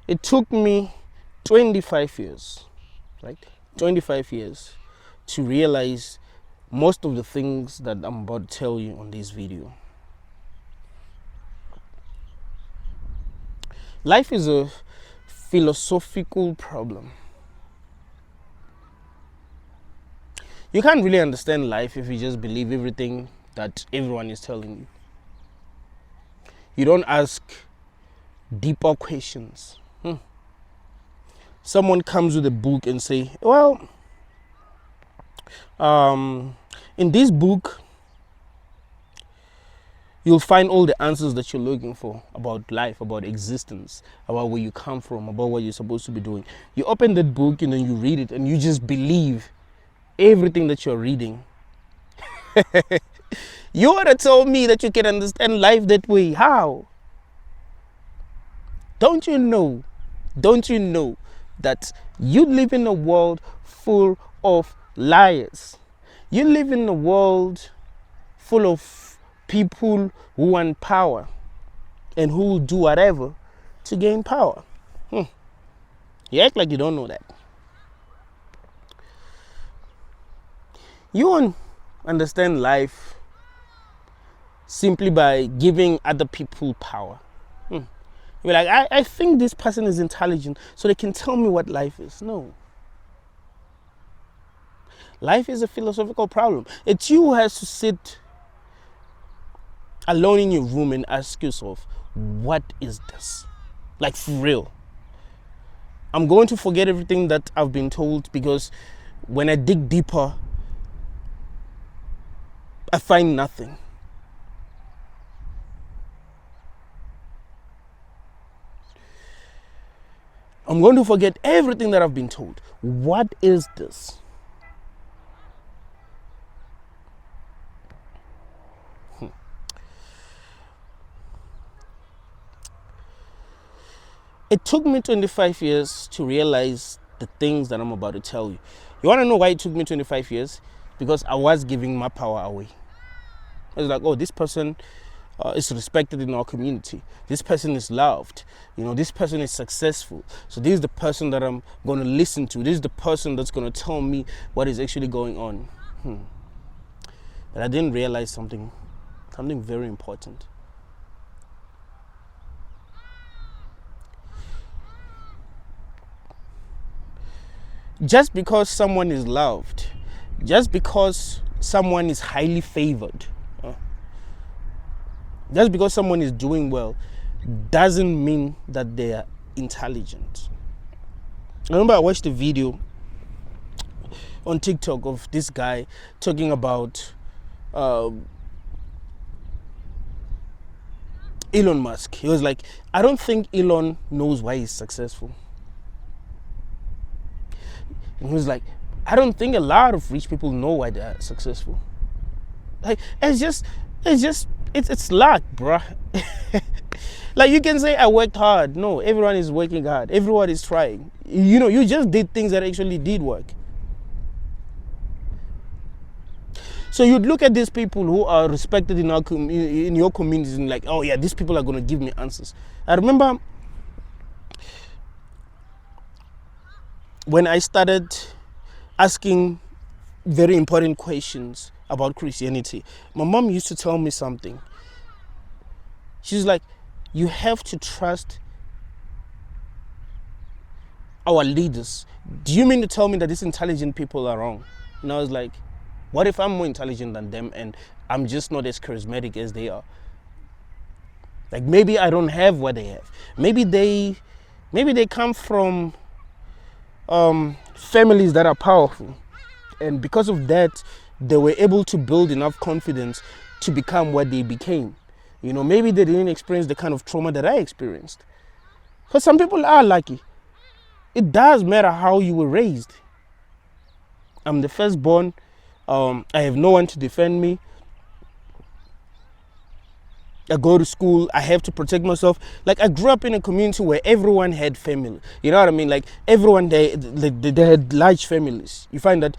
It took me 25 years, right? 25 years to realize most of the things that I'm about to tell you on this video. Life is a philosophical problem. You can't really understand life if you just believe everything that everyone is telling you. You don't ask deeper questions. Someone comes with a book and say, well, in this book, you'll find all the answers that you're looking for about life, about existence, about where you come from, about what you're supposed to be doing. You open that book and then you read it and you just believe everything that you're reading. You would have told me that you can understand life that way. How? Don't you know that you live in a world full of liars? You live in a world full of people who want power and who will do whatever to gain power. You act like you don't know that. You won't understand life simply by giving other people power. You're like, I think this person is intelligent, so they can tell me what life is. No. Life is a philosophical problem. It's you who has to sit alone in your room and ask yourself, what is this? Like, for real. I'm going to forget everything that I've been told, because when I dig deeper, I find nothing. I'm going to forget everything that I've been told. What is this? It took me 25 years to realize the things that I'm about to tell you. You want to know why it took me 25 years? Because I was giving my power away. I was like, oh, this person is respected in our community. This person is loved. This person is successful. So this is the person that I'm going to listen to. This is the person that's going to tell me what is actually going on. But I didn't realize something very important. Just because someone is loved, just because someone is highly favored, just because someone is doing well, doesn't mean that they are intelligent. I remember I watched a video on TikTok of this guy talking about Elon Musk. He was like, I don't think Elon knows why he's successful. And he was like, I don't think a lot of rich people know why they're successful. Like, it's luck, bruh. Like, you can say I worked hard. No, everyone is working hard. Everyone is trying. You just did things that actually did work. So you'd look at these people who are respected in your communities and like, oh yeah, these people are going to give me answers. I remember when I started asking very important questions about Christianity, my mom used to tell me something. She's like, you have to trust our leaders. Do you mean to tell me that these intelligent people are wrong? And I was like, what if I'm more intelligent than them and I'm just not as charismatic as they are? Like, maybe I don't have what they have. Maybe they come from families that are powerful, and because of that they were able to build enough confidence to become what they became. Maybe they didn't experience the kind of trauma that I experienced. Because some people are lucky. It does matter how you were raised. I'm the firstborn. I have no one to defend me. I go to school, I have to protect myself. Like, I grew up in a community where everyone had family. You know what I mean? Like, everyone, they had large families. You find that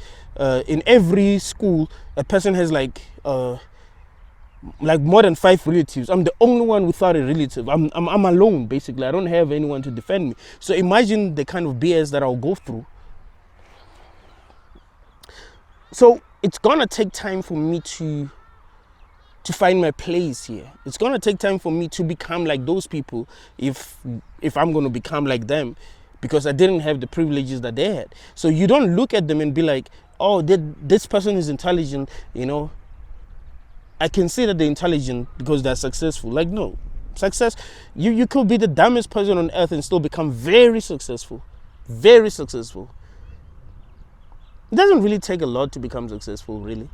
in every school, a person has like like more than 5 relatives. I'm the only one without a relative. I'm alone, basically. I don't have anyone to defend me. So imagine the kind of BS that I'll go through. So it's gonna take time for me to find my place here. It's gonna take time for me to become like those people if I'm gonna become like them, because I didn't have the privileges that they had. So you don't look at them and be like, oh, this person is intelligent, you know. I can say that they're intelligent because they're successful. Like, no. Success, you could be the dumbest person on earth and still become very successful. Very successful. It doesn't really take a lot to become successful, really.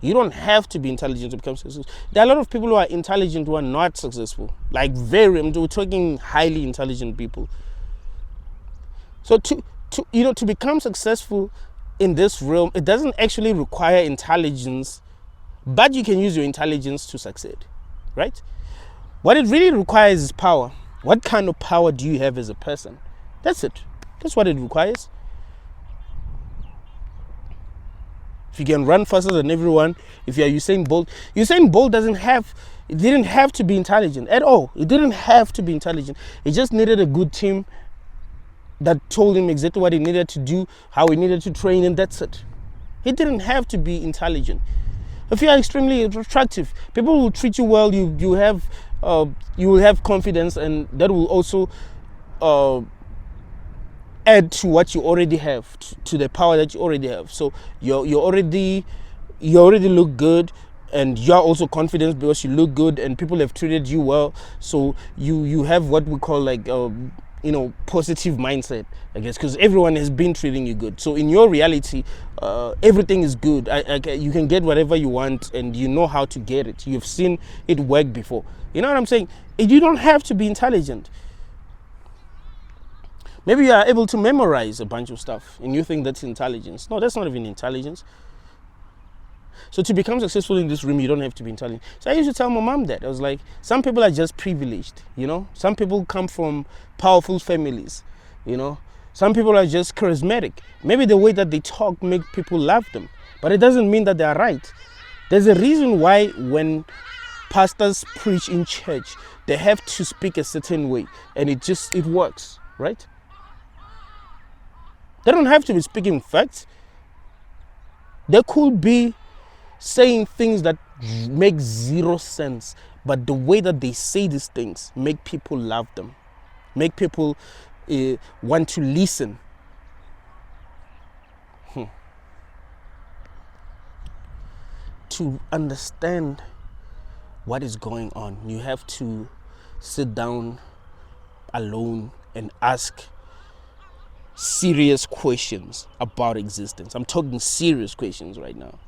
You don't have to be intelligent to become successful. There are a lot of people who are intelligent who are not successful. Like we're talking highly intelligent people. So to become successful in this realm, it doesn't actually require intelligence, but you can use your intelligence to succeed, right? What it really requires is power. What kind of power do you have as a person? That's it. That's what it requires. If you can run faster than everyone, if you're Usain Bolt didn't have to be intelligent at all. It didn't have to be intelligent. It just needed a good team that told him exactly what he needed to do, how he needed to train, and that's it. He didn't have to be intelligent. If you are extremely attractive, people will treat you well. You will have confidence, and that will also add to what you already have, to the power that you already have. So you already look good, and you're also confident because you look good and people have treated you well. So you have what we call like positive mindset, I guess, because everyone has been treating you good. So in your reality, everything is good. You can get whatever you want, and you know how to get it. You've seen it work before. You know what I'm saying? You don't have to be intelligent. Maybe you are able to memorize a bunch of stuff and you think that's intelligence. No, that's not even intelligence. So to become successful in this room, you don't have to be intelligent. So I used to tell my mom that. I was like, some people are just privileged, you know. Some people come from powerful families, you know. Some people are just charismatic. Maybe the way that they talk make people love them. But it doesn't mean that they are right. There's a reason why when pastors preach in church, they have to speak a certain way. And it works, right? They don't have to be speaking facts. They could be saying things that make zero sense, but the way that they say these things make people love them, make people want to listen. To understand what is going on, you have to sit down alone and ask serious questions about existence. I'm talking serious questions right now.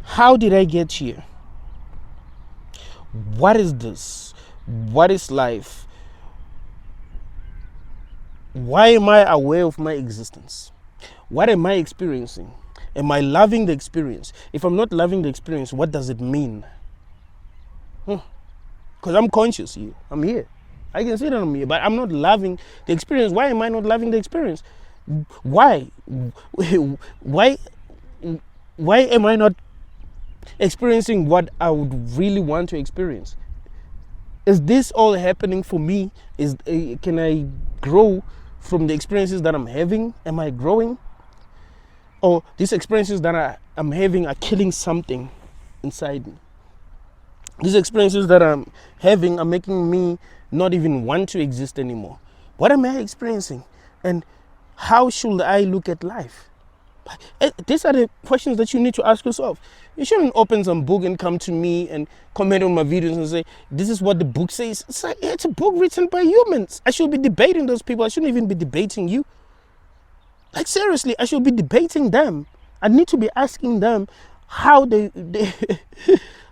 How did I get here? What is this? What is life? Why am I aware of my existence? What am I experiencing? Am I loving the experience? If I'm not loving the experience, what does it mean? Because I'm conscious here. I'm here. I can see that I'm here, but I'm not loving the experience. Why am I not loving the experience? Why? Why am I not experiencing what I would really want to experience? Is this all happening for me? Can I grow from the experiences that I'm having? Am I growing? Or these experiences that I'm having are killing something inside me? These experiences that I'm having are making me not even want to exist anymore. What am I experiencing? And how should I look at life? These are the questions that you need to ask yourself. You shouldn't open some book and come to me and comment on my videos and say, this is what the book says. It's like, it's a book written by humans. I should be debating those people. I shouldn't even be debating you. Like, seriously, I should be debating them. I need to be asking them how they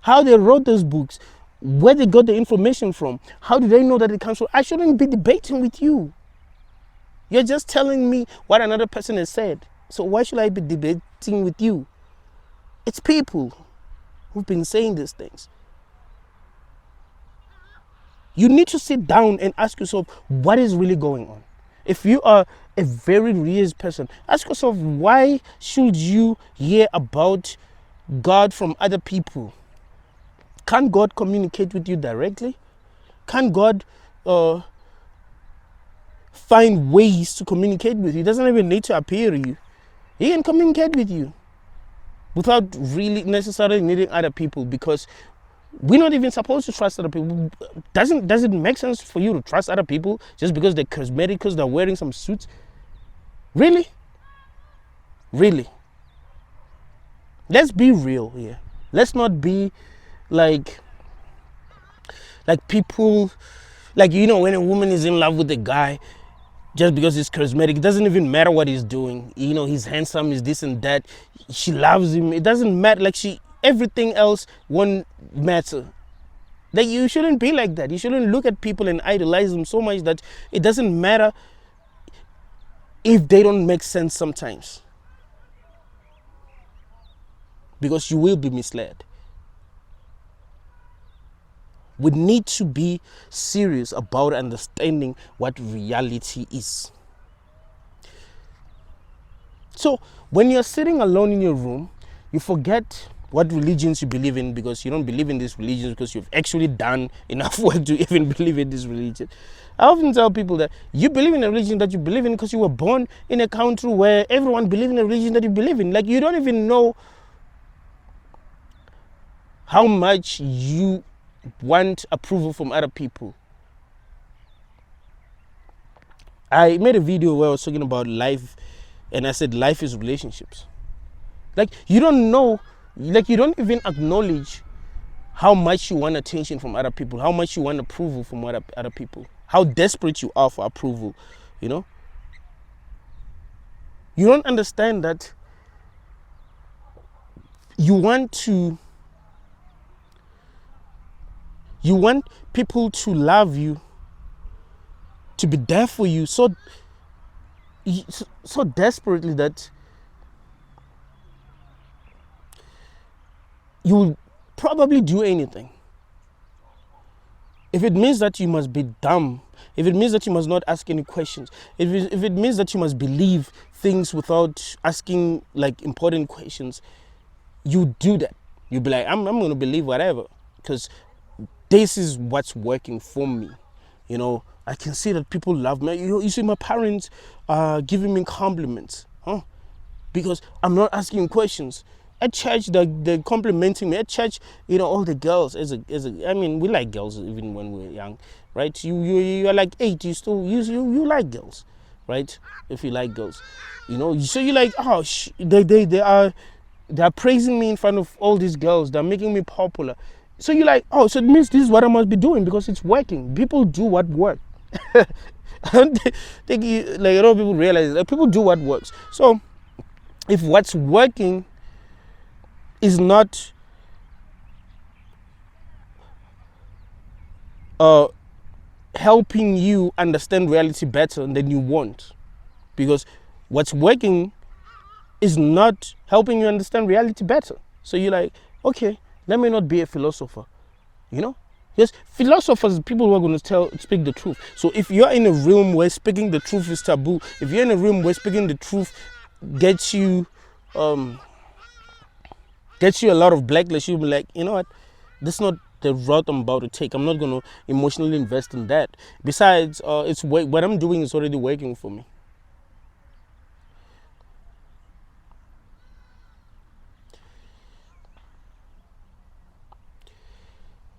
how they wrote those books, where they got the information from, how do they know that it comes from. I shouldn't be debating with you. You're just telling me what another person has said. So why should I be debating with you? It's people who've been saying these things. You need to sit down and ask yourself, what is really going on? If you are a very religious person, ask yourself, why should you hear about God from other people? Can't God communicate with you directly? Can't God find ways to communicate with you? He doesn't even need to appear to you. He can communicate with you without really necessarily needing other people, because we're not even supposed to trust other people. Does it make sense for you to trust other people just because they're charismatic, because they're wearing some suits? Really? Really? Let's be real here. Let's not be like people, like, you know, when a woman is in love with a guy just because he's charismatic, it doesn't even matter what he's doing. You know, he's handsome, he's this and that. She loves him. It doesn't matter. Like, everything else won't matter. Like, you shouldn't be like that. You shouldn't look at people and idolize them so much that it doesn't matter if they don't make sense sometimes, because you will be misled. We need to be serious about understanding what reality is. So when you're sitting alone in your room, you forget what religions you believe in, because you don't believe in these religions because you've actually done enough work to even believe in this religion. I often tell people that you believe in a religion that you believe in because you were born in a country where everyone believes in a religion that you believe in. Like, you don't even know how much you want approval from other people. I made a video where I was talking about life, and I said life is relationships. Like, you don't know, like, you don't even acknowledge how much you want attention from other people, how much you want approval from other people, how desperate you are for approval, you know? You don't understand that you want people to love you, to be there for you so desperately that you will probably do anything. If it means that you must be dumb, if it means that you must not ask any questions, if it means that you must believe things without asking like important questions, you do that. You'll be like, I'm going to believe whatever, because this is what's working for me. You know, I can see that people love me. You see, my parents are giving me compliments, because I'm not asking questions. At church, they're complimenting me. At church, you know, all the girls, I mean, we like girls even when we're young, right? You are like 8, you like girls, right? If you like girls, you know, so you're like, oh, they're praising me in front of all these girls. They're making me popular. So you're like, oh, so it means this is what I must be doing because it's working. People do what works. I don't think like, a lot of people realize that people do what works. So if what's working is not helping you understand reality better, then you won't. Because what's working is not helping you understand reality better. So you're like, okay, let me not be a philosopher, you know? Yes, philosophers, people who are going to speak the truth. So if you're in a room where speaking the truth is taboo, if you're in a room where speaking the truth gets you a lot of blacklash, you'll be like, you know what? This is not the route I'm about to take. I'm not going to emotionally invest in that. Besides, what I'm doing is already working for me.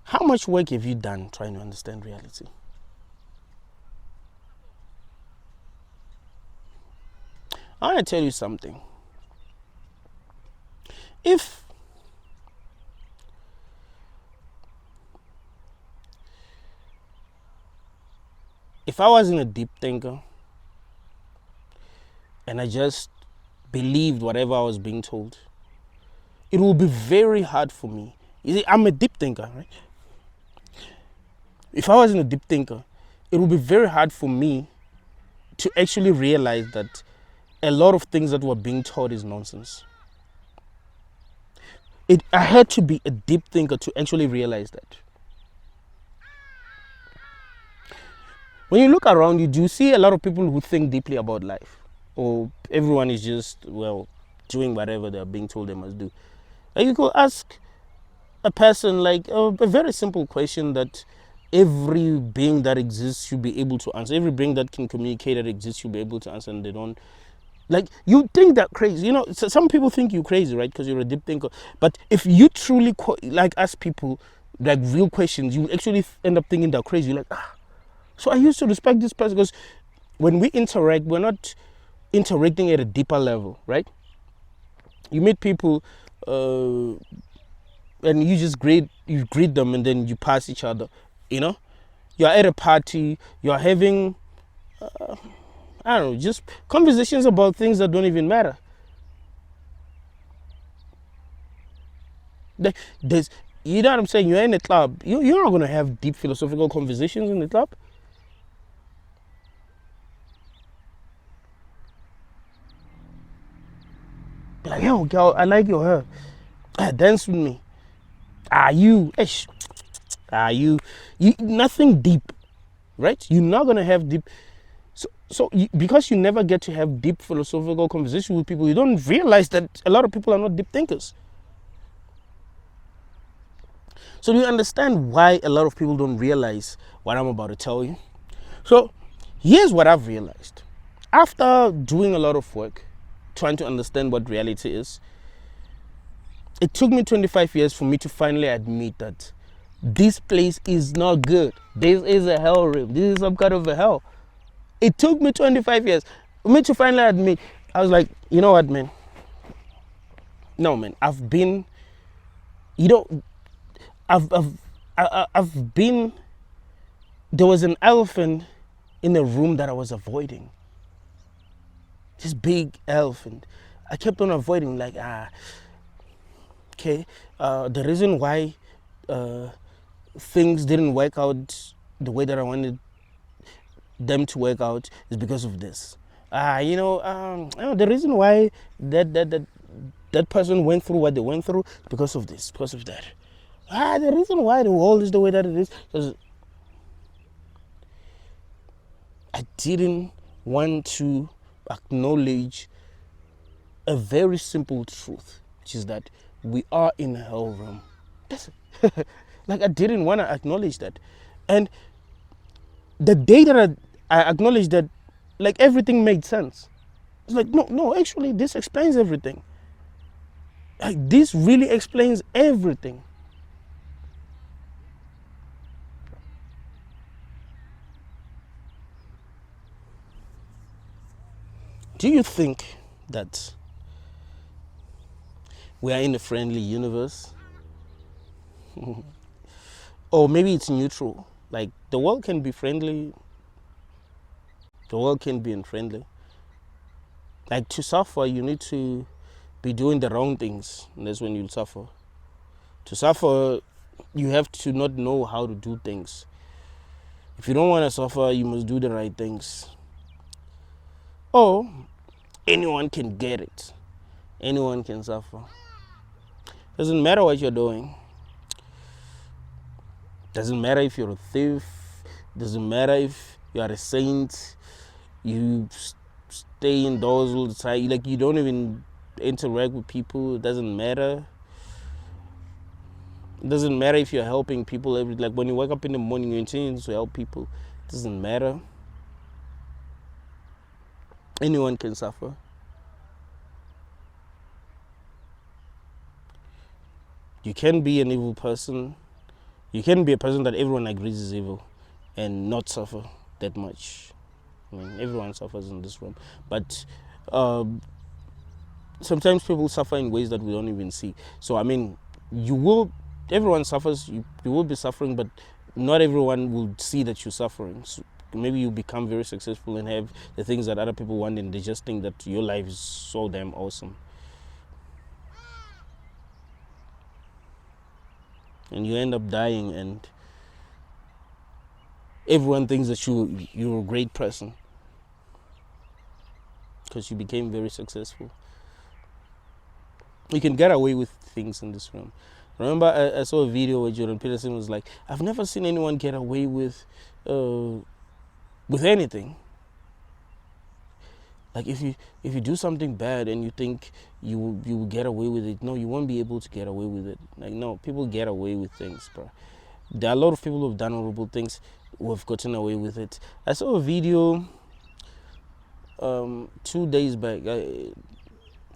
How much work have you done trying to understand reality? I want to tell you something. If I wasn't a deep thinker and I just believed whatever I was being told, it would be very hard for me. You see, I'm a deep thinker, right? If I wasn't a deep thinker, it would be very hard for me to actually realize that a lot of things that were being taught is nonsense. I had to be a deep thinker to actually realize that. When you look around, you do see a lot of people who think deeply about life, or everyone is just, well, doing whatever they're being told they must do. Like, you could ask a person like a very simple question that every being that exists should be able to answer. Every being that can communicate that exists should be able to answer, and they don't. Like, you think that crazy, you know. Some people think you're crazy, right? Because you're a deep thinker. But if you truly like ask people like real questions, you actually end up thinking they're crazy. You're like, ah. So I used to respect this person, because when we interact, we're not interacting at a deeper level, right? You meet people, and you just greet them, and then you pass each other. You know, you're at a party, you're having, I don't know, just conversations about things that don't even matter. There's, you know what I'm saying? You're in a club. You're not gonna have deep philosophical conversations in the club. Be like, yo, girl, I like your hair. Dance with me. Are you? Are you? Nothing deep, right? You're not gonna have deep. So because you never get to have deep philosophical conversation with people, you don't realize that a lot of people are not deep thinkers. So do you understand why a lot of people don't realize what I'm about to tell you? So here's what I've realized. After doing a lot of work, trying to understand what reality is, it took me 25 years for me to finally admit that this place is not good. This is a hell rim. This is some kind of a hell. It took me 25 years for me to finally admit. I was like, you know what, man? No, man. I've been, you know, I've been. There was an elephant in a room that I was avoiding. This big elephant. I kept on avoiding, like, okay. The reason why things didn't work out the way that I wanted them to work out is because of this. The reason why that person went through what they went through is because of this, because of that. The reason why the world is the way that it is, because I didn't want to acknowledge a very simple truth, which is that we are in a hell realm. That's it. Like, I didn't want to acknowledge that. And the day that I acknowledged that, like, everything made sense. It's like, no, actually, this explains everything. Like, this really explains everything. Do you think that we are in a friendly universe? Or maybe it's neutral. Like, the world can be friendly, the world can be unfriendly. Like, to suffer, you need to be doing the wrong things, and that's when you'll suffer. To suffer, you have to not know how to do things. If you don't want to suffer, you must do the right things. Or anyone can get it. Anyone can suffer. Doesn't matter what you're doing. Doesn't matter if you're a thief. Doesn't matter if you are a saint. You stay indoors all the time. Like, you don't even interact with people. It doesn't matter. It doesn't matter if you're helping people like, when you wake up in the morning, you intend to help people. It doesn't matter. Anyone can suffer. You can be an evil person. You can be a person that everyone agrees is evil and not suffer that much. I mean, everyone suffers in this room. But sometimes people suffer in ways that we don't even see. So, I mean, everyone suffers, you will be suffering, but not everyone will see that you're suffering. So maybe you become very successful and have the things that other people want, and they just think that your life is so damn awesome. And you end up dying, and everyone thinks that you're a great person because you became very successful. You can get away with things in this room. Remember, I saw a video where Jordan Peterson was like, I've never seen anyone get away with with anything. Like if you do something bad and you think you will get away with it, no, you won't be able to get away with it. Like, no, people get away with things, bro. There are a lot of people who have done horrible things who have gotten away with it. I saw a video 2 days back. I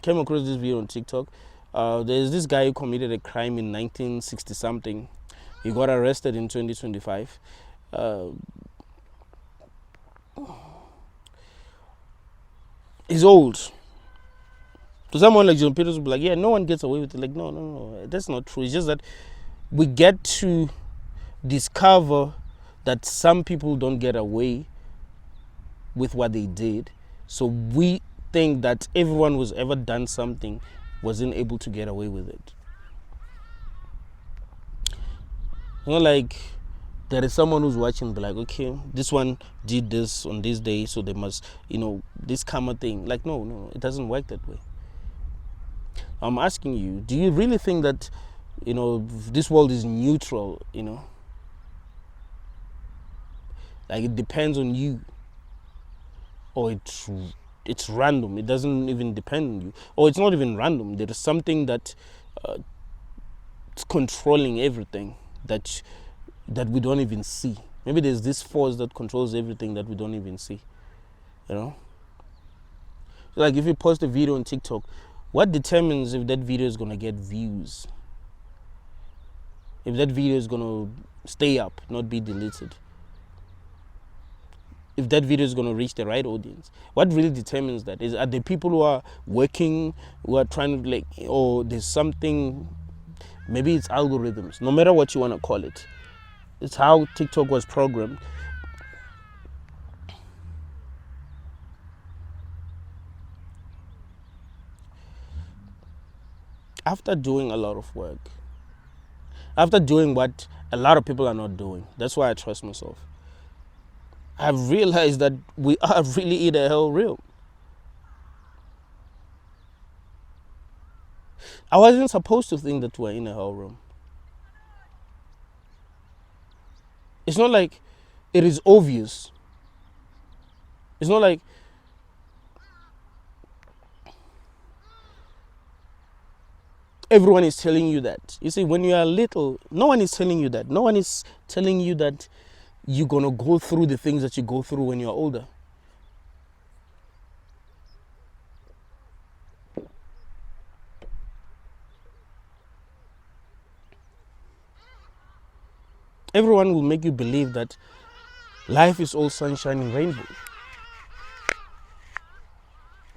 came across this video on TikTok. There's this guy who committed a crime in 1960 something. He got arrested in 2025. He's old. To someone like John Peters will be like, yeah, no one gets away with it. Like, no, that's not true. It's just that we get to discover that some people don't get away with what they did. So we think that everyone who's ever done something wasn't able to get away with it. You know, like, there is someone who's watching, be like, okay, this one did this on this day, so they must, this karma thing. Like, no, it doesn't work that way. I'm asking you, do you really think that, this world is neutral, Like, it depends on you. Or it's random. It doesn't even depend on you. Or it's not even random. There is something that it's controlling everything that we don't even see. Maybe there's this force that controls everything that we don't even see. Like if you post a video on TikTok, what determines if that video is going to get views? If that video is going to stay up, not be deleted? If that video is going to reach the right audience? What really determines that? Are the people who are working, who are trying to or there's something, maybe it's algorithms, no matter what you want to call it. It's how TikTok was programmed. After doing a lot of work, after doing what a lot of people are not doing, that's why I trust myself. I've realized that we are really in a hell realm. I wasn't supposed to think that we're in a hell realm. It's not like it is obvious. It's not like everyone is telling you that. You see, when you are little, no one is telling you that. No one is telling you that you're going to go through the things that you go through when you're older. Everyone will make you believe that life is all sunshine and rainbow.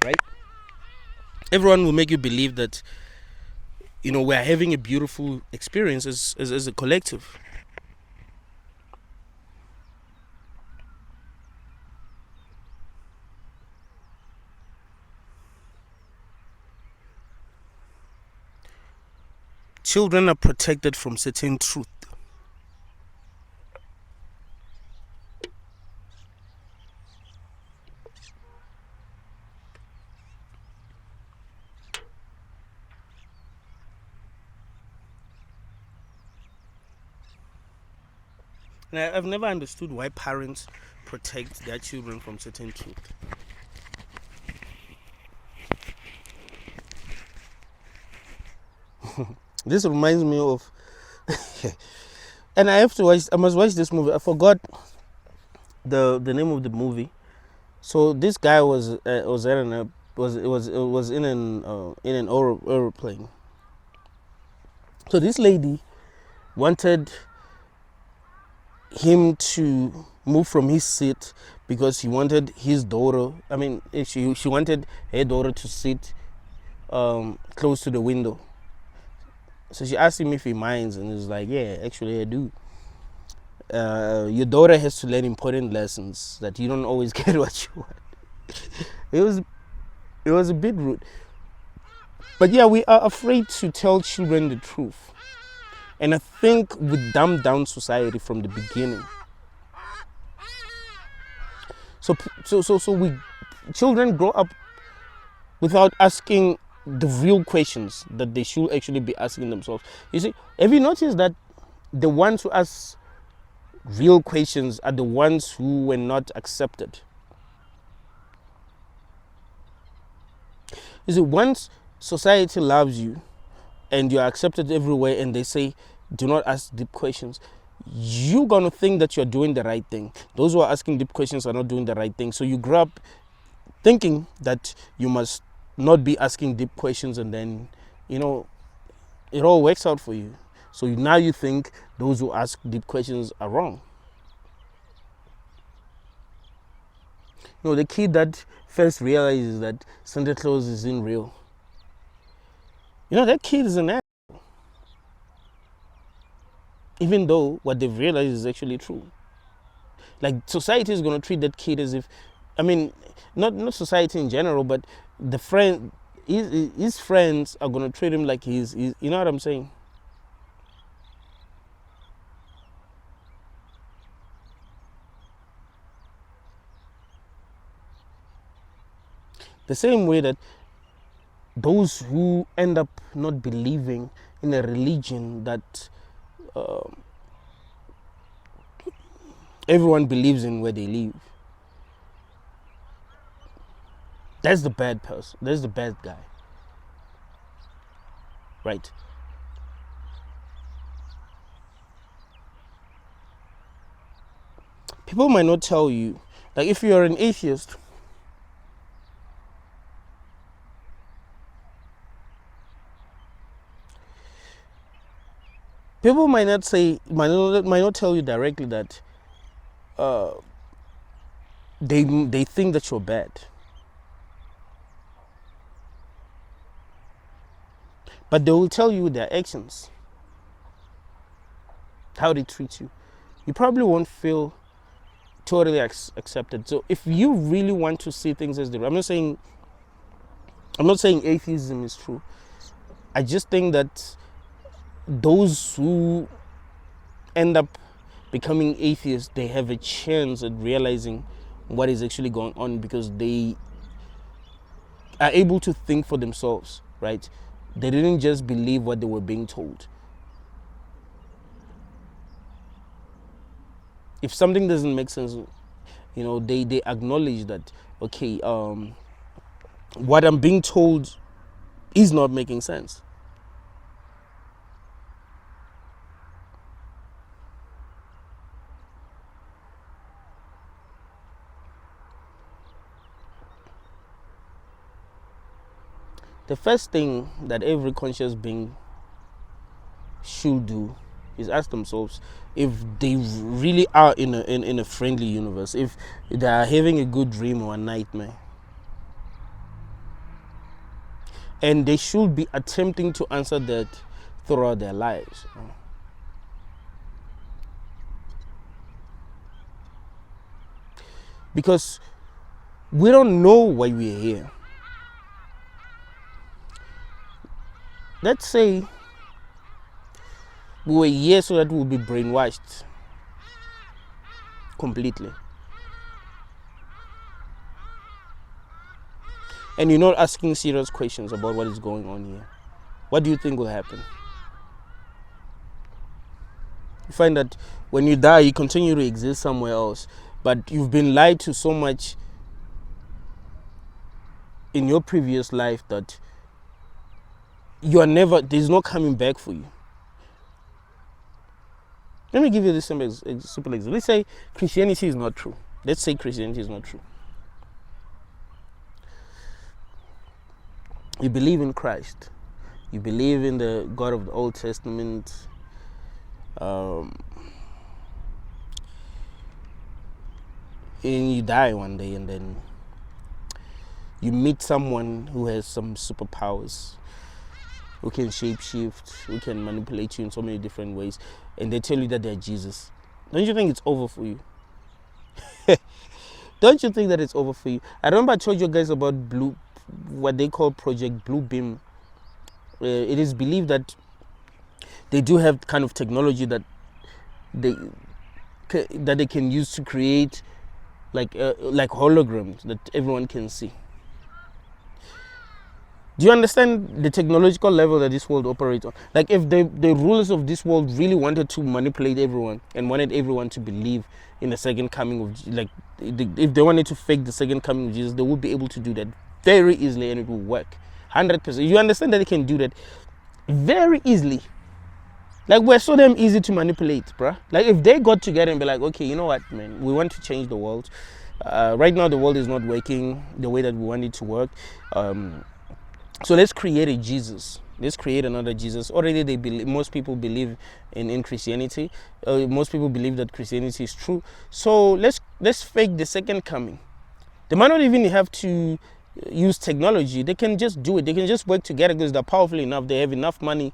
Right? Everyone will make you believe that, we're having a beautiful experience as a collective. Children are protected from certain truth. And I've never understood why parents protect their children from certain truth. This reminds me of and I must watch this movie. I forgot the name of the movie. So this guy was in an aeroplane. So this lady wanted him to move from his seat because he wanted his daughter. She wanted her daughter to sit close to the window. So she asked him if he minds, and he was like, yeah, actually I do. Your daughter has to learn important lessons that you don't always get what you want. It was a bit rude. But yeah, we are afraid to tell children the truth. And I think we dumbed down society from the beginning. So children grow up without asking the real questions that they should actually be asking themselves. You see, have you noticed that the ones who ask real questions are the ones who were not accepted. You see, once society loves you and you're accepted everywhere and they say, do not ask deep questions, you're going to think that you're doing the right thing. Those who are asking deep questions are not doing the right thing. So you grow up thinking that you must not be asking deep questions, and then, it all works out for you. So now you think those who ask deep questions are wrong. The kid that first realizes that Santa Claus isn't real, that kid is an ass. Even though what they've realized is actually true. Like, society is going to treat that kid as if, not society in general, but his friends are going to treat him like he's, you know what I'm saying? The same way that those who end up not believing in a religion that everyone believes in where they live, that's the bad person. That's the bad guy. Right? People might not tell you, like, if you're an atheist, people might not tell you directly that they think that you're bad. But they will tell you their actions, how they treat you. You probably won't feel totally accepted. So if you really want to see things as they are, I'm not saying atheism is true. I just think that those who end up becoming atheists, they have a chance at realizing what is actually going on, because they are able to think for themselves, right? They didn't just believe what they were being told. If something doesn't make sense, they acknowledge that, okay, what I'm being told is not making sense. The first thing that every conscious being should do is ask themselves if they really are in a friendly universe, if they are having a good dream or a nightmare. And they should be attempting to answer that throughout their lives. Because we don't know why we're here. Let's say we were here so that we'll be brainwashed completely. And you're not asking serious questions about what is going on here. What do you think will happen? You find that when you die, you continue to exist somewhere else, but you've been lied to so much in your previous life that there's no coming back for you. Let me give you this simple example. Let's say Christianity is not true. You believe in Christ. You believe in the God of the Old Testament. And you die one day, and then you meet someone who has some superpowers, who can shapeshift, who can manipulate you in so many different ways, and they tell you that they're Jesus. Don't you think it's over for you? Don't you think that it's over for you? I remember I told you guys about what they call Project Blue Beam. It is believed that they do have kind of technology that they can use to create like holograms that everyone can see. Do you understand the technological level that this world operates on? Like, if the rulers of this world really wanted to manipulate everyone and wanted everyone to believe in the second coming of, like, if they wanted to fake the second coming of Jesus, they would be able to do that very easily, and it will work 100%. You understand that they can do that very easily. Like, we're so damn easy to manipulate, bruh. Like, if they got together and be like, okay, you know what, man, we want to change the world. Right now, the world is not working the way that we want it to work. So let's create a Jesus. Let's create another Jesus. Already, most people believe in Christianity. Most people believe that Christianity is true. So let's fake the second coming. They might not even have to use technology. They can just do it. They can just work together because they're powerful enough. They have enough money.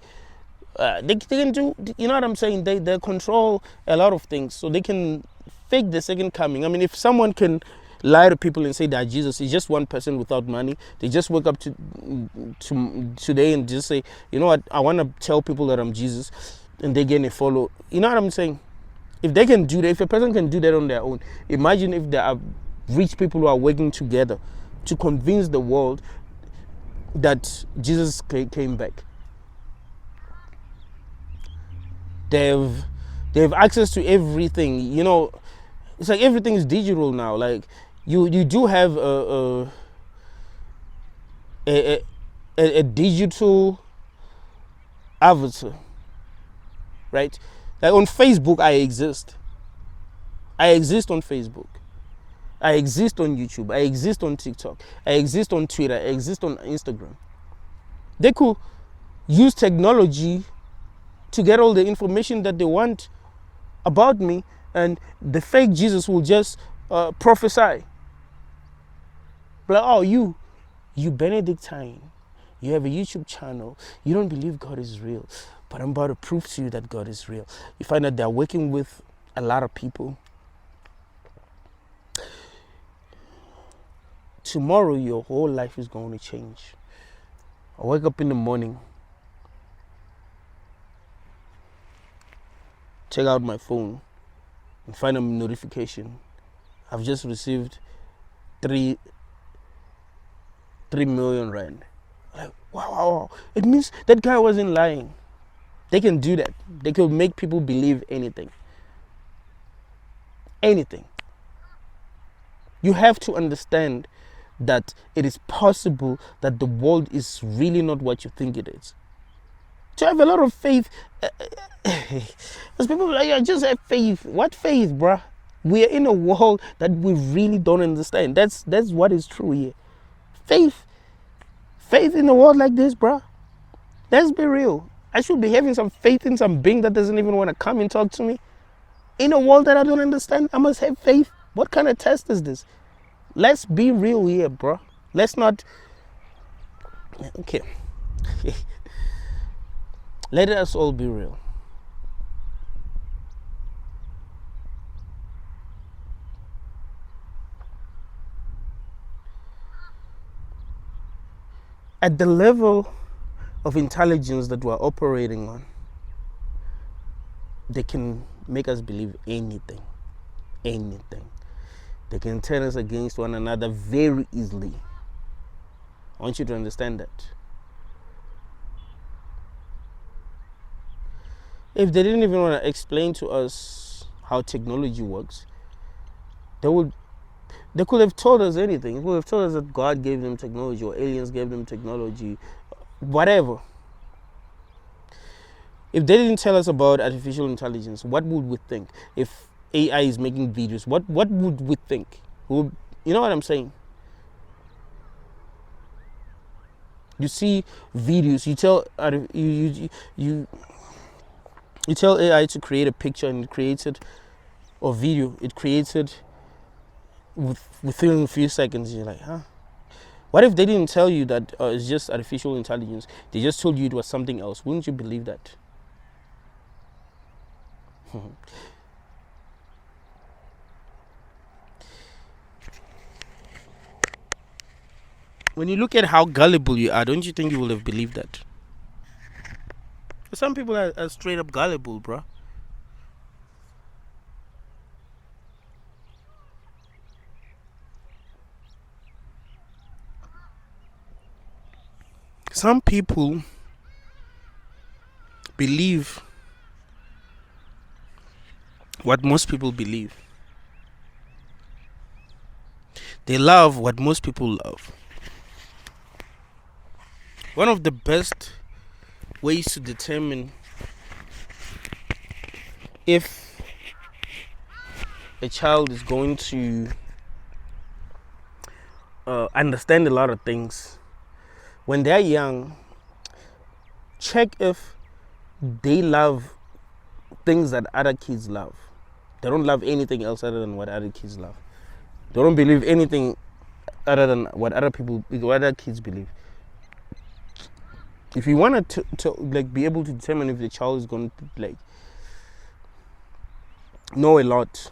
They can do, you know what I'm saying? They control a lot of things. So they can fake the second coming. I mean, if someone can lie to people and say that Jesus is just one person without money, they just wake up to today and just say, you know what, I want to tell people that I'm Jesus, and they get a follow. You know what I'm saying? If they can do that, if a person can do that on their own, imagine if there are rich people who are working together to convince the world that Jesus came back. They have access to everything. You know, it's like everything is digital now. Like, you do have a digital avatar, right? Like, on Facebook, I exist. I exist on Facebook. I exist on YouTube. I exist on TikTok. I exist on Twitter. I exist on Instagram. They could use technology to get all the information that they want about me, and the fake Jesus will just prophesy. Like, oh, you Benedictine, you have a YouTube channel, you don't believe God is real, but I'm about to prove to you that God is real. You find that they're working with a lot of people. Tomorrow, your whole life is going to change. I wake up in the morning, check out my phone, and find a notification. I've just received 3 million rand. Like, wow. It means that guy wasn't lying. They can do that. They can make people believe anything. Anything. You have to understand that it is possible that the world is really not what you think it is. To have a lot of faith, because people are like, I just have faith. What faith, bruh? We are in a world that we really don't understand. That's what is true here. Faith in a world like this, bruh. Let's be real. I should be having some faith in some being that doesn't even want to come and talk to me. In a world that I don't understand, I must have faith. What kind of test is this? Let's be real here, bro. Let's not. Okay. Let us all be real. At the level of intelligence that we're operating on, they can make us believe anything. Anything. They can turn us against one another very easily. I want you to understand that. If they didn't even want to explain to us how technology works, they could have told us anything. They could have told us that God gave them technology or aliens gave them technology, whatever. If they didn't tell us about artificial intelligence, what would we think? If AI is making videos, what would we think? You know what I'm saying? You see videos, you tell AI to create a picture, and it creates it, or video, it creates it within a few seconds. You're like, huh? What if they didn't tell you that it's just artificial intelligence? They just told you it was something else. Wouldn't you believe that? When you look at how gullible you are, don't you think you will have believed that? Some people are straight up gullible, bro. some people believe what most people believe. They love what most people love. One of the best ways to determine if a child is going to understand a lot of things when they're young, check if they love things that other kids love. They don't love anything else other than what other kids love. They don't believe anything other than what other kids believe. If you want to like be able to determine if the child is going to like know a lot,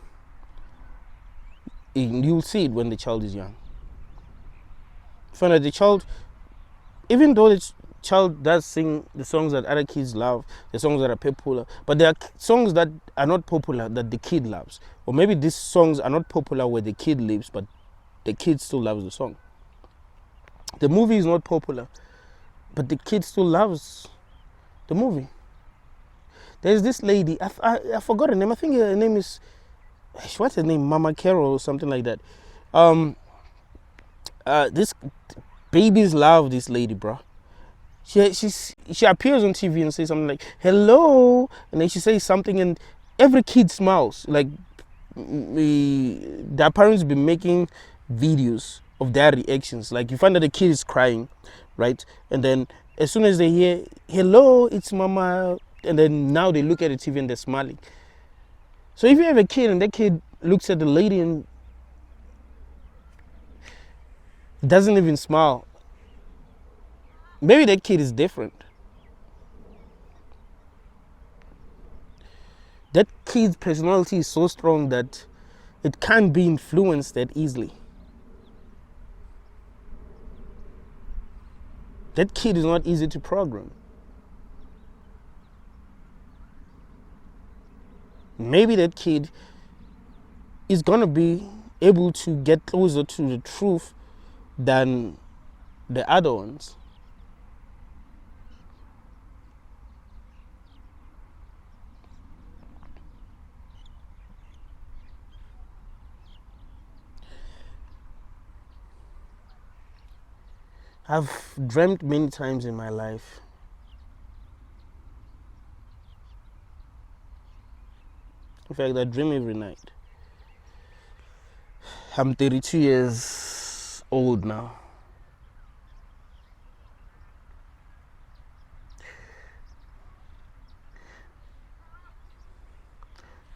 you'll see it when the child is young. Find out the child, even though the child does sing the songs that other kids love, the songs that are popular, but there are songs that are not popular that the kid loves. Or maybe these songs are not popular where the kid lives, but the kid still loves the song. The movie is not popular, but the kid still loves the movie. There's this lady, I forgot her name. I think her name is, what's her name? Mama Carol or something like that. This babies love this lady, bro. She appears on TV and says something like hello, and then she says something, and every kid smiles. Like their parents be making videos of their reactions. Like you find that the kid is crying, right? And then as soon as they hear hello, it's mama, and then now they look at the TV and they're smiling. So if you have a kid and that kid looks at the lady and doesn't even smile, maybe that kid is different. That kid's personality is so strong that it can't be influenced that easily. That kid is not easy to program. Maybe that kid is going to be able to get closer to the truth than the other ones. I've dreamt many times in my life. In fact, I dream every night. I'm 32 years old now.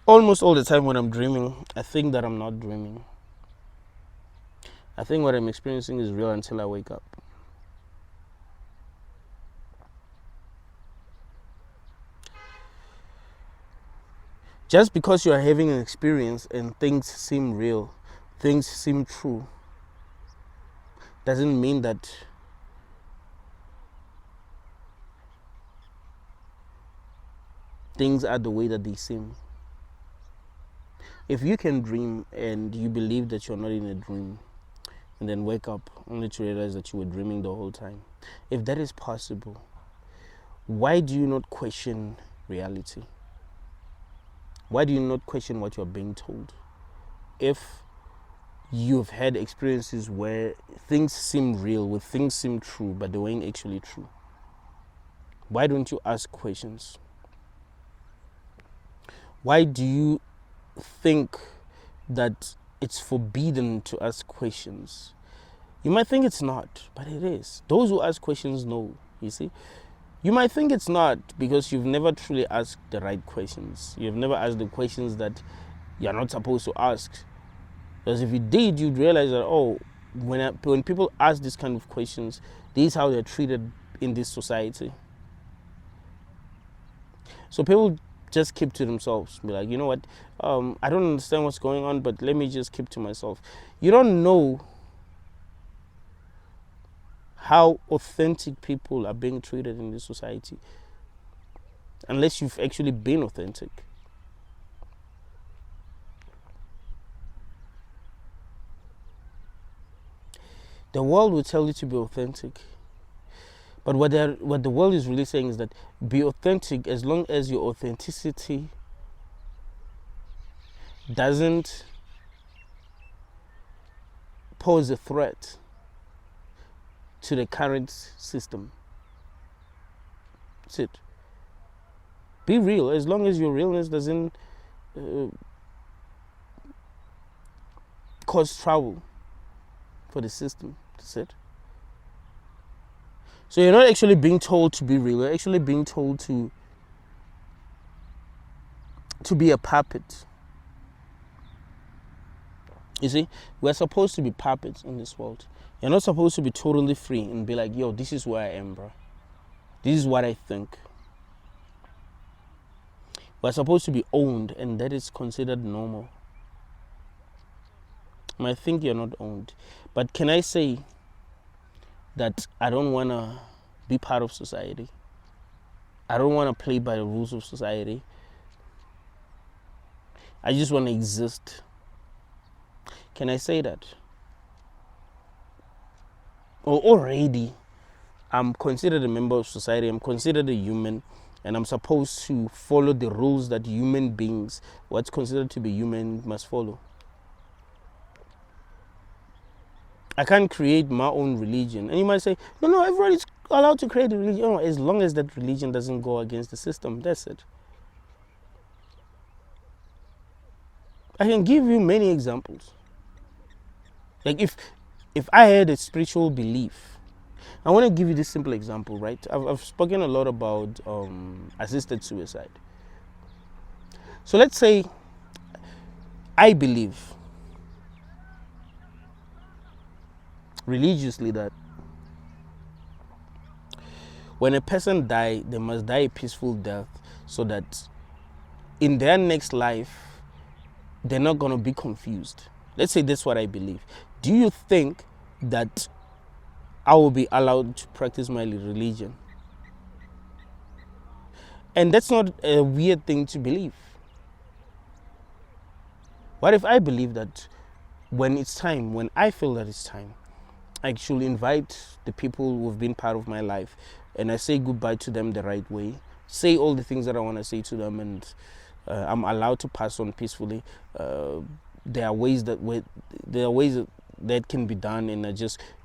Almost all the time when I'm dreaming, I think that I'm not dreaming. I think what I'm experiencing is real until I wake up. Just because you are having an experience and things seem real, things seem true, doesn't mean that things are the way that they seem. If you can dream and you believe that you're not in a dream, and then wake up only to realize that you were dreaming the whole time, if that is possible, why do you not question reality? Why do you not question what you're being told? If you've had experiences where things seem real, where things seem true, but they weren't actually true, why don't you ask questions? Why do you think that it's forbidden to ask questions? You might think it's not, but it is. Those who ask questions know, you see. You might think it's not because you've never truly asked the right questions. You've never asked the questions that you're not supposed to ask. Because if you did, you'd realize that, oh, when people ask these kind of questions, this is how they're treated in this society. So people just keep to themselves. Be like, you know what, I don't understand what's going on, but let me just keep to myself. You don't know how authentic people are being treated in this society unless you've actually been authentic. The world will tell you to be authentic, But what the world is really saying is that be authentic as long as your authenticity doesn't pose a threat to the current system. That's it. Be real as long as your realness doesn't cause trouble for the system. That's it. So you're not actually being told to be real. You're actually being told to be a puppet. You see, we're supposed to be puppets in this world. You're not supposed to be totally free and be like, yo, this is where I am, bro. This is what I think. We're supposed to be owned, and that is considered normal. I think you're not owned. But can I say that I don't want to be part of society? I don't want to play by the rules of society. I just want to exist. Can I say that? Or already, I'm considered a member of society. I'm considered a human. And I'm supposed to follow the rules that human beings, what's considered to be human, must follow. I can't create my own religion. And you might say, no, everybody's allowed to create a religion. No, as long as that religion doesn't go against the system, that's it. I can give you many examples. Like if I had a spiritual belief, I want to give you this simple example, right? I've spoken a lot about assisted suicide. So let's say I believe religiously that when a person dies, they must die a peaceful death so that in their next life, they're not going to be confused. Let's say that's what I believe. Do you think that I will be allowed to practice my religion? And that's not a weird thing to believe. What if I believe that when it's time, when I feel that it's time, I should invite the people who have been part of my life and I say goodbye to them the right way, say all the things that I want to say to them, and I'm allowed to pass on peacefully. There are ways that can be done, and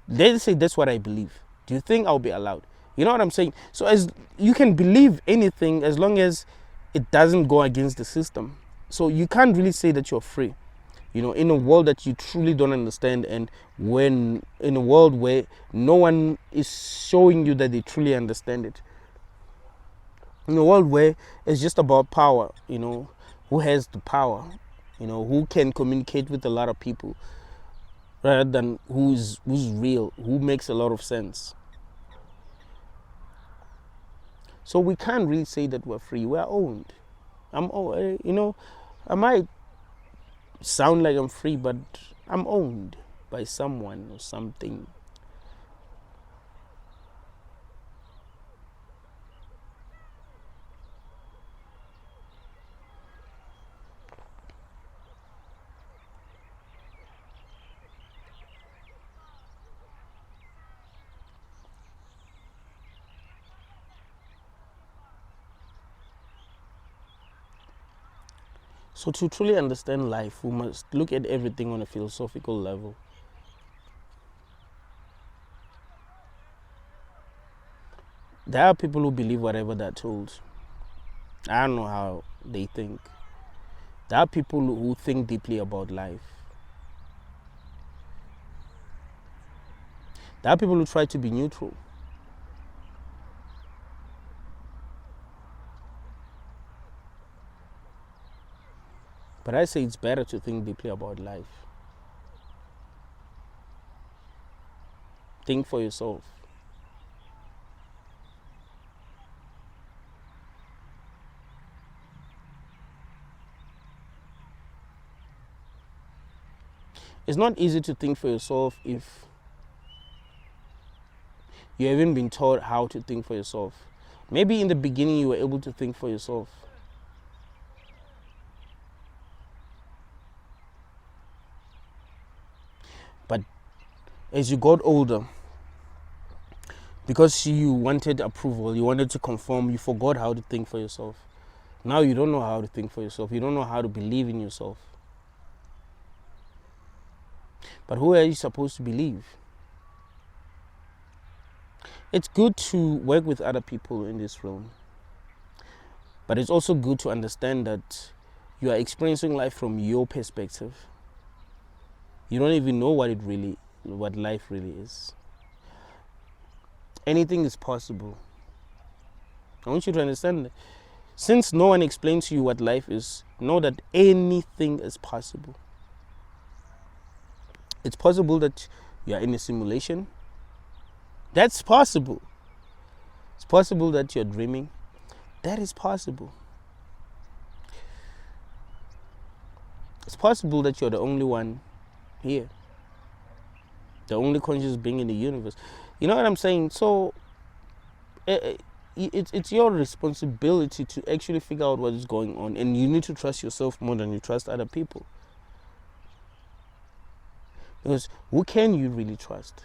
let's say that's what I believe. Do you think I'll be allowed? You know what I'm saying? So as you can believe anything as long as it doesn't go against the system. So you can't really say that you're free. You know, in a world that you truly don't understand, and in a world where no one is showing you that they truly understand it. In a world where it's just about power, you know, who has the power, you know, who can communicate with a lot of people, rather than who's real, who makes a lot of sense. So we can't really say that we're free. We're owned. I might sound like I'm free, but I'm owned by someone or something. So to truly understand life, we must look at everything on a philosophical level. There are people who believe whatever they're told. I don't know how they think. There are people who think deeply about life. There are people who try to be neutral. But I say it's better to think deeply about life. Think for yourself. It's not easy to think for yourself if you haven't been taught how to think for yourself. Maybe in the beginning you were able to think for yourself. But as you got older, Because you wanted approval, you wanted to conform, you forgot how to think for yourself. Now you don't know how to think for yourself. You don't know how to believe in yourself. But who are you supposed to believe? It's good to work with other people in this realm. But it's also good to understand that you are experiencing life from your perspective. You don't even know what life really is. Anything is possible. I want you to understand that. Since no one explains to you what life is, know that anything is possible. It's possible that you are in a simulation. That's possible. It's possible that you're dreaming. That is possible. It's possible that you're the only one here. The only conscious being in the universe. You know what I'm saying? So, it's your responsibility to actually figure out what is going on, and you need to trust yourself more than you trust other people. Because who can you really trust?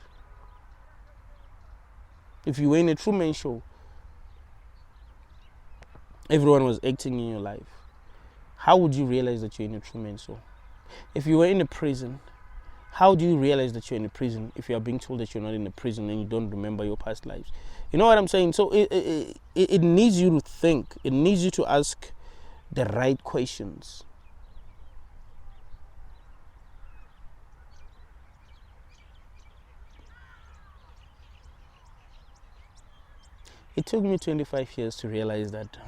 If you were in a Truman Show, everyone was acting in your life, how would you realize that you're in a Truman Show? If you were in a prison, how do you realize that you're in a prison if you are being told that you're not in a prison and you don't remember your past lives? You know what I'm saying? So it needs you to think. It needs you to ask the right questions. It took me 25 years to realize that,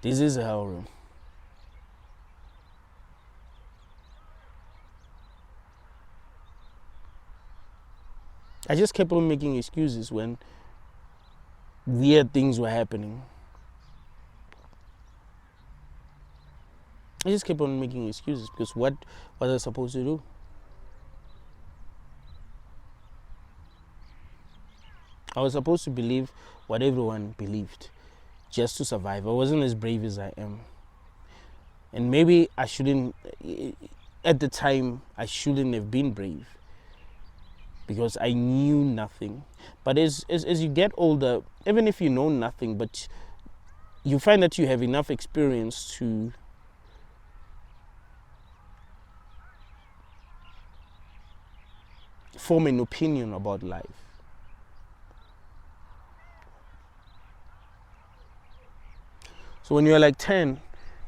this is a hell room. I just kept on making excuses when weird things were happening. I just kept on making excuses because what was I supposed to do? I was supposed to believe what everyone believed just to survive. I wasn't as brave as I am. And maybe I shouldn't, at the time, I shouldn't have been brave because I knew nothing. But as you get older, even if you know nothing, but you find that you have enough experience to form an opinion about life. So when you're like 10,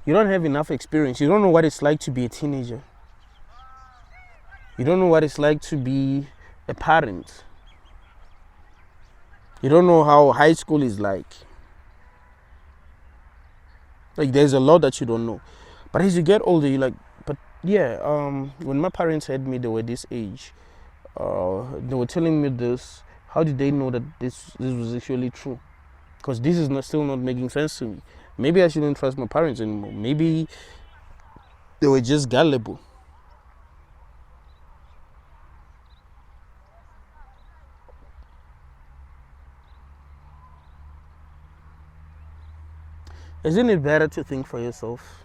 you don't have enough experience. You don't know what it's like to be a teenager. You don't know what it's like to be a parent. You don't know how high school is like. Like there's a lot that you don't know. But as you get older, you're like, but yeah, when my parents had me, they were this age. They were telling me this. How did they know that this was actually true? Because this is still not making sense to me. Maybe I shouldn't trust my parents anymore. Maybe they were just gullible. Isn't it better to think for yourself?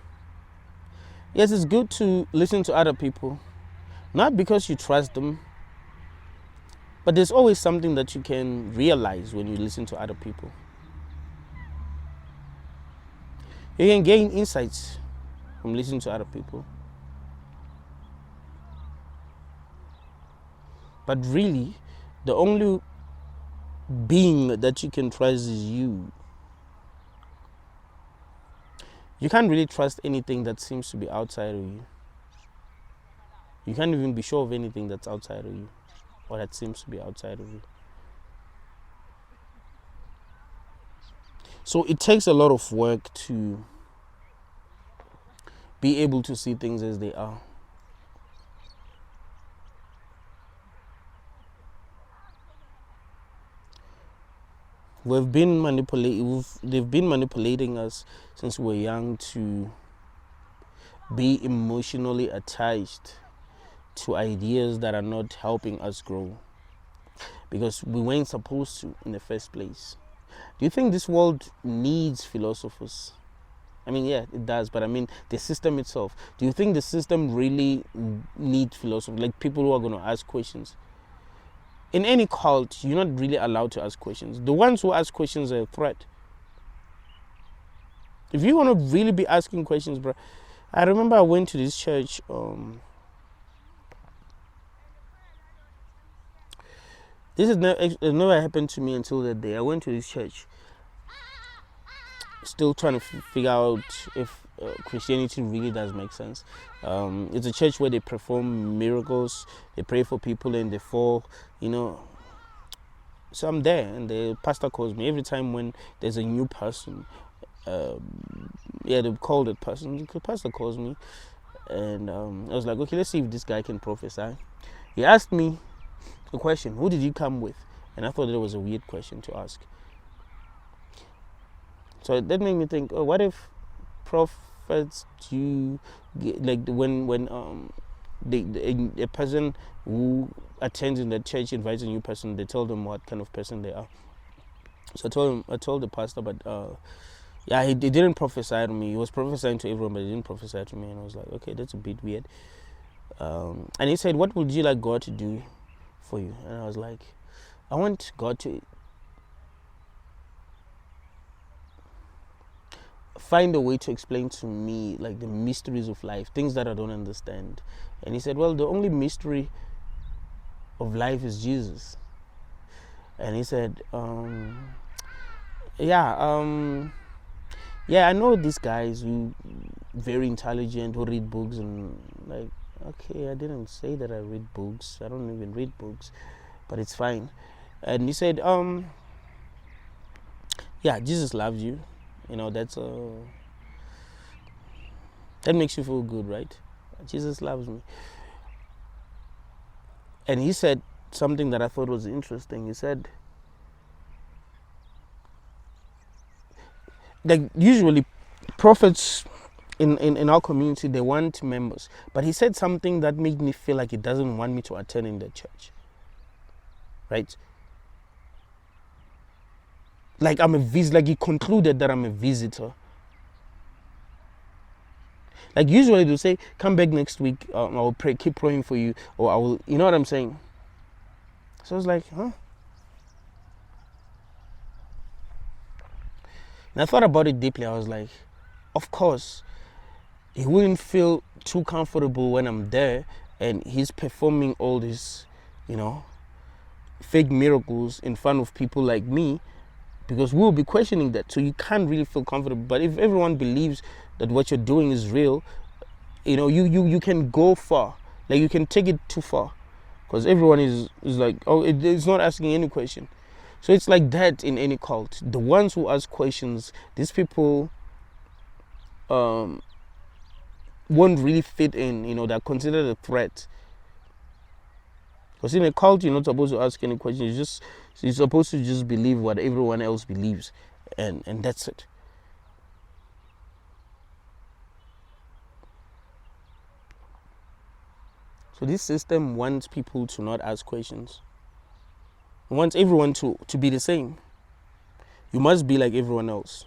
Yes, it's good to listen to other people. Not because you trust them, but there's always something that you can realize when you listen to other people. You can gain insights from listening to other people. But really, the only being that you can trust is you. You can't really trust anything that seems to be outside of you. You can't even be sure of anything that's outside of you or that seems to be outside of you. So it takes a lot of work to be able to see things as they are. They've been manipulating us since we were young to be emotionally attached to ideas that are not helping us grow because we weren't supposed to in the first place. Do you think this world needs philosophers? I mean, yeah, it does, but I mean, the system itself. Do you think the system really needs philosophers, like people who are going to ask questions? in any cult, you're not really allowed to ask questions. The ones who ask questions are a threat. If you want to really be asking questions, bro, I remember I went to this church. This has never happened to me until that day. I went to this church, still trying to figure out if Christianity really does make sense. It's a church where they perform miracles, they pray for people and they fall, So I'm there, and the pastor calls me every time when there's a new person. They call that person. The pastor calls me, and I was like, okay, let's see if this guy can prophesy. He asked me a question: who did you come with? And I thought it was a weird question to ask. So that made me think, oh, what if prophets do like when a person who attends in the church invites a new person, they tell them what kind of person they are. So I told the pastor, but he didn't prophesy to me. He was prophesying to everyone, but he didn't prophesy to me. And I was like, okay, that's a bit weird. And he said, what would you like God to do for you? And I was like, I want God to find a way to explain to me like the mysteries of life, things that I don't understand. And he said, well, the only mystery of life is Jesus. And he said, I know these guys who very intelligent, who read books, and like, okay, I didn't say that I read books. I don't even read books, but it's fine. And he said, Jesus loves you. That makes you feel good, right? Jesus loves me. And he said something that I thought was interesting. He said, like usually prophets in our community, they want members. But he said something that made me feel like he doesn't want me to attend in the church. Right? Like he concluded that I'm a visitor. Like usually they'll say, come back next week, I'll keep praying for you, or I will, you know what I'm saying? So I was like, huh? And I thought about it deeply. I was like, of course, he wouldn't feel too comfortable when I'm there and he's performing all these, fake miracles in front of people like me, because we'll be questioning that. So you can't really feel comfortable. But if everyone believes that what you're doing is real, you can go far. Like you can take it too far, because everyone is like, oh, it's not asking any question. So it's like that in any cult. The ones who ask questions, these people won't really fit in. They're considered a threat. Because in a cult, you're not supposed to ask any questions. You're supposed to just believe what everyone else believes, and that's it. So this system wants people to not ask questions. It wants everyone to be the same. You must be like everyone else.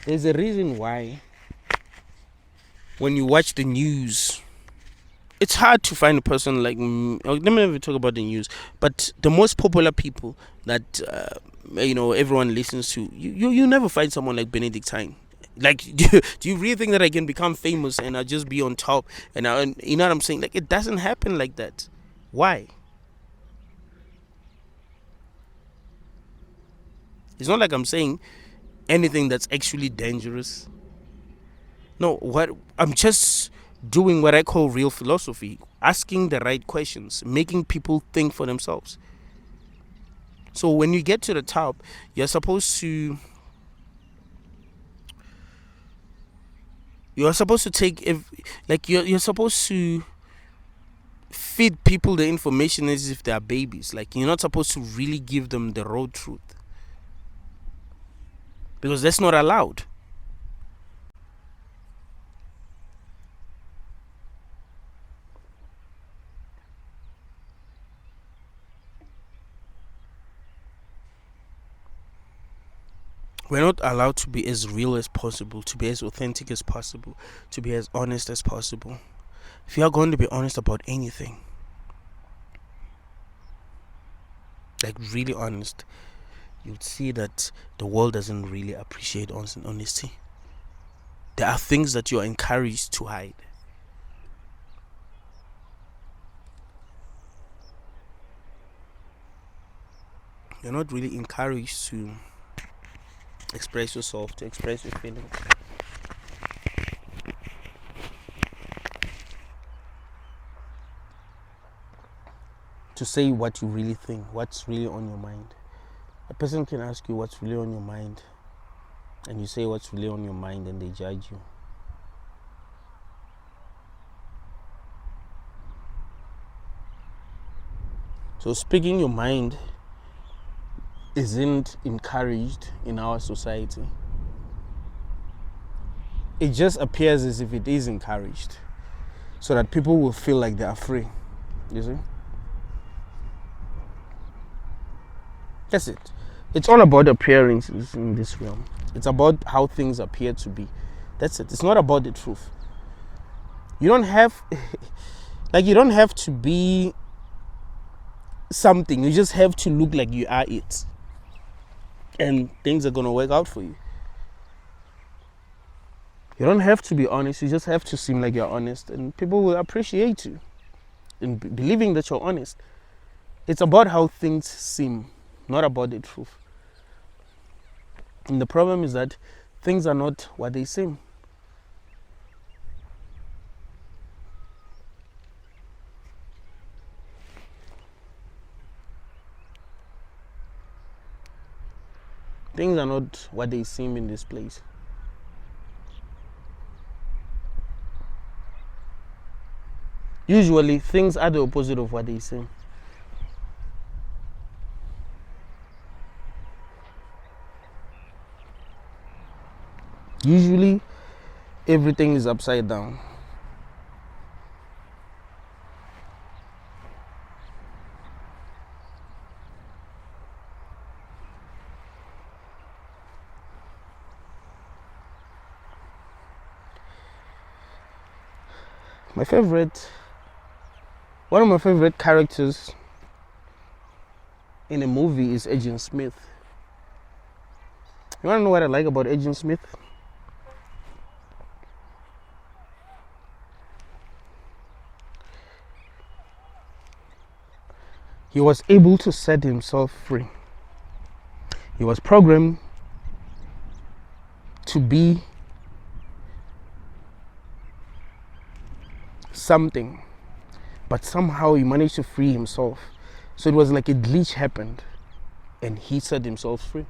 There's a reason why when you watch the news, it's hard to find a person like let me never talk about the news, but the most popular people that everyone listens to, you never find someone like Benedictine. Like, do you really think that I can become famous and I'll just be on top? And you know what I'm saying? Like, it doesn't happen like that. Why? It's not like I'm saying anything that's actually dangerous. No, what I'm just doing what I call real philosophy, asking the right questions, making people think for themselves. So when you get to the top, you're supposed to take you're supposed to feed people the information as if they are babies. Like, you're not supposed to really give them the raw truth, because that's not allowed. We're not allowed to be as real as possible, to be as authentic as possible, to be as honest as possible. If you are going to be honest about anything, like really honest, you'd see that the world doesn't really appreciate honesty. There are things that you're encouraged to hide. You're not really encouraged to express yourself, to express your feelings. To say what you really think, what's really on your mind. A person can ask you what's really on your mind, and you say what's really on your mind, and they judge you. So speaking your mind isn't encouraged in our society. It just appears as if it is encouraged, so that people will feel like they are free. You see? That's it. It's all about appearances in this realm. It's about how things appear to be. That's it. It's not about the truth. You don't have you don't have to be something. You just have to look like you are it. And things are gonna work out for you. You don't have to be honest. You just have to seem like you're honest, and people will appreciate you in believing that you're honest. It's about how things seem, not about the truth. And the problem is that things are not what they seem. Things are not what they seem in this place. Usually, things are the opposite of what they seem. Usually, everything is upside down. One of my favorite characters in a movie is Agent Smith. You want to know what I like about Agent Smith? He was able to set himself free. He was programmed to be something, but somehow he managed to free himself. So it was like a glitch happened, and he set himself free.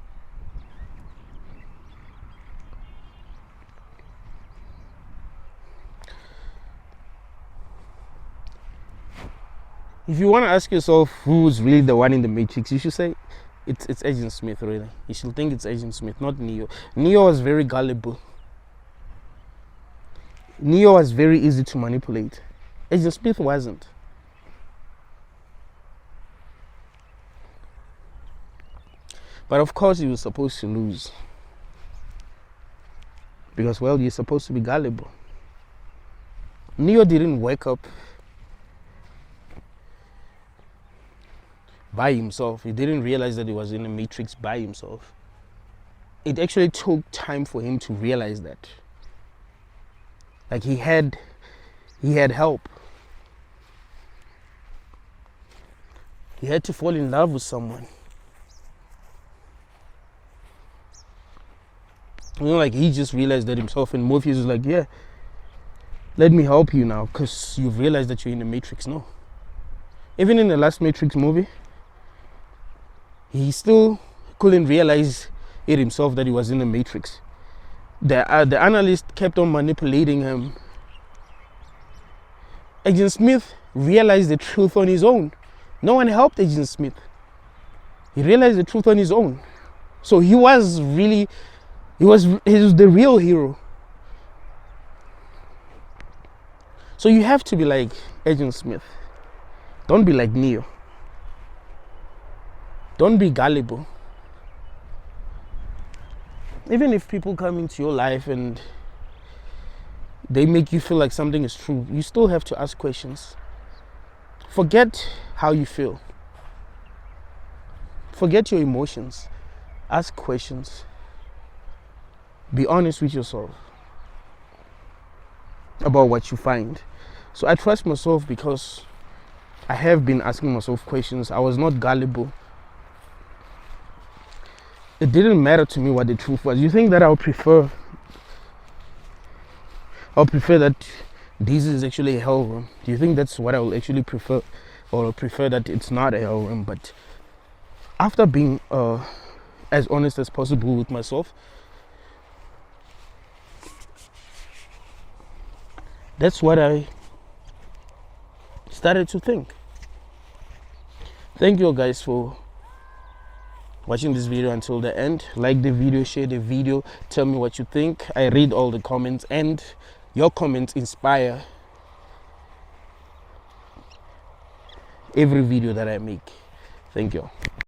If you want to ask yourself who's really the one in the Matrix, you should say it's Agent Smith, really. You should think it's Agent Smith, not Neo. Neo was very gullible. Neo was very easy to manipulate. Agent Smith wasn't. But of course he was supposed to lose. Because, well, you're supposed to be gullible. Neo didn't wake up by himself. He didn't realize that he was in a matrix by himself. It actually took time for him to realize that. Like he had help. He had to fall in love with someone. You know, like he just realized that himself, and Morpheus was like, yeah, let me help you now, because you've realized that you're in the Matrix. No. Even in the last Matrix movie, he still couldn't realize it himself that he was in the Matrix. The analyst kept on manipulating him. Agent Smith realized the truth on his own. No one helped Agent Smith. He realized the truth on his own. So he was the real hero. So you have to be like Agent Smith. Don't be like Neo. Don't be gullible. Even if people come into your life and they make you feel like something is true, you still have to ask questions. Forget how you feel. Forget your emotions. Ask questions. Be honest with yourself about what you find. So I trust myself because I have been asking myself questions. I was not gullible. It didn't matter to me what the truth was. You think that I'll prefer that this is actually a hell room? Do you think that's what I will actually prefer? Or I'll prefer that it's not a hell room? But after being as honest as possible with myself, that's what I started to think. Thank you guys for watching this video until the end. Like the video, share the video, tell me what you think. I read all the comments, and your comments inspire every video that I make. Thank you.